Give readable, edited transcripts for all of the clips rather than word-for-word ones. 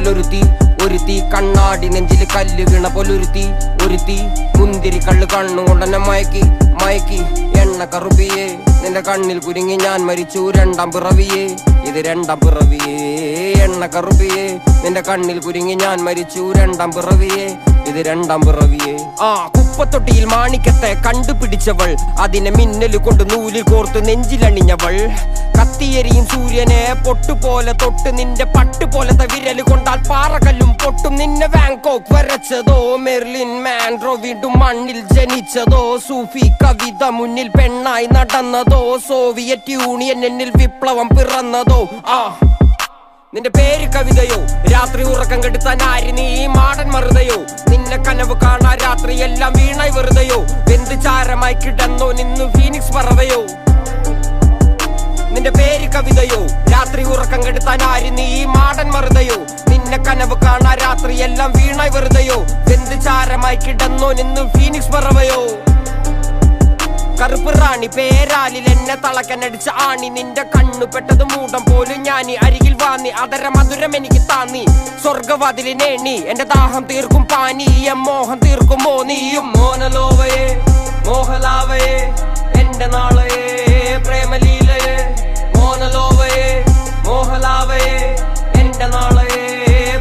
പോലൊരുത്തി ഒരുത്തി കണ്ണാടി നെഞ്ചില് കല്ല് വീണ പോലൊരുത്തി ഒരുത്തി മുന്തിരി കള്ള് കണ്ണുകൊണ്ടെന്നെ മയക്കി മയക്കി എണ്ണ കറുപ്പിയേ നിന്റെ കണ്ണിൽ കുരുങ്ങി ഞാൻ മരിച്ചു രണ്ടാം പിറവിയേ ഇത് രണ്ടാം പിറവിയേ എണ്ണ കറുപ്പിയേ നിന്റെ കണ്ണിൽ കുരുങ്ങി ഞാൻ മരിച്ചു രണ്ടാം പിറവിയേ ഇത് രണ്ടാം പിറവിയേ കുപ്പത്തൊട്ടിയിൽ മാണിക്കത്തെ കണ്ടുപിടിച്ചവൾ അതിനെ മിന്നല് കൊണ്ട് നൂലിൽ കോർത്ത് നെഞ്ചിലണിഞ്ഞവൾ കത്തിയെരിയും സൂര്യനെ പൊട്ടുപോലെ തൊട്ട് നിന്റെ പട്ടുപോലത്തെ വിരല് കൊണ്ടാൽ പാറകല്ലും പൊട്ടും നിന്നെ ബാങ്കോക്ക് വരച്ചതോ മെർലിൻ മാൻഡ്രോ വീണ്ടും മണ്ണിൽ ജനിച്ചതോ സൂഫി കവിത മുന്നിൽ പെണ്ണായി നടന്നതോ സോവിയറ്റ് യൂണിയൻ എന്നിൽ വിപ്ലവം പിറന്നതോ നിന്റെ പേര് കവിതയോ രാത്രി ഉറക്കം കെടുത്താൻ ആര് നീ മാടൻ മറുതയോ നിന്നെ കനവ് കാണാൻ രാത്രി എല്ലാം വീണായി വെറുതെയോ വെന്ത് ചാരമായി കിടന്നോ നിന്നു ഫീനിക്സ് പറവയോ നിന്റെ പേര് കവിതയോ രാത്രി ഉറക്കം കെടുത്താൻ ആര് നീ മാടൻ മറുതയോ നിന്നെ കനവ് കാണാൻ രാത്രി എല്ലാം വീണായി വെറുതെയോ വെന്ത് ചാരമായി കിടന്നോ നിന്നു ഫീനിക്സ് പറവയോ കറുപ്പ് റാണി പേരാലിൽ എന്നെ തളക്കനടിച്ച ആണി നിന്റെ കണ്ണു പെട്ടത് മൂടം പോലും ഞാനി അരികിൽ വാന്നി അതര മധുരം എനിക്ക് താന്നി സ്വർഗവാതിലിനേണി എന്റെ ദാഹം തീർക്കും പാനീയം മോഹം തീർക്കുമോ നീയും മോനലോവയെ മോഹലാവയെ എന്റെ നാളയെ പ്രേമലീലയെ മോനലോവയെ മോഹലാവയെ എന്റെ നാളയെ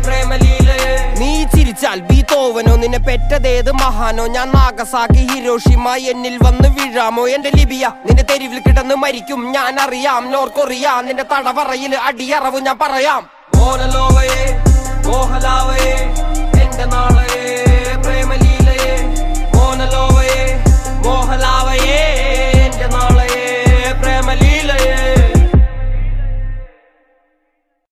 പ്രേമലീലയെ നീ ചിരിച്ചാൽ ബീതോവനോ നിന്നെ പെറ്റതേത് മഹാനോ ഞാൻ നാഗസാക്കി ഹിരോഷിമ എന്നിൽ വന്ന് വീഴാമോ എന്റെ ലിബിയ നിന്റെ തെരുവിൽ കിടന്ന് മരിക്കും ഞാൻ അറിയാം നോർക്കൊറിയ നിന്റെ തടവറയിൽ അടിയറവ് ഞാൻ പറയാം മോനലോവ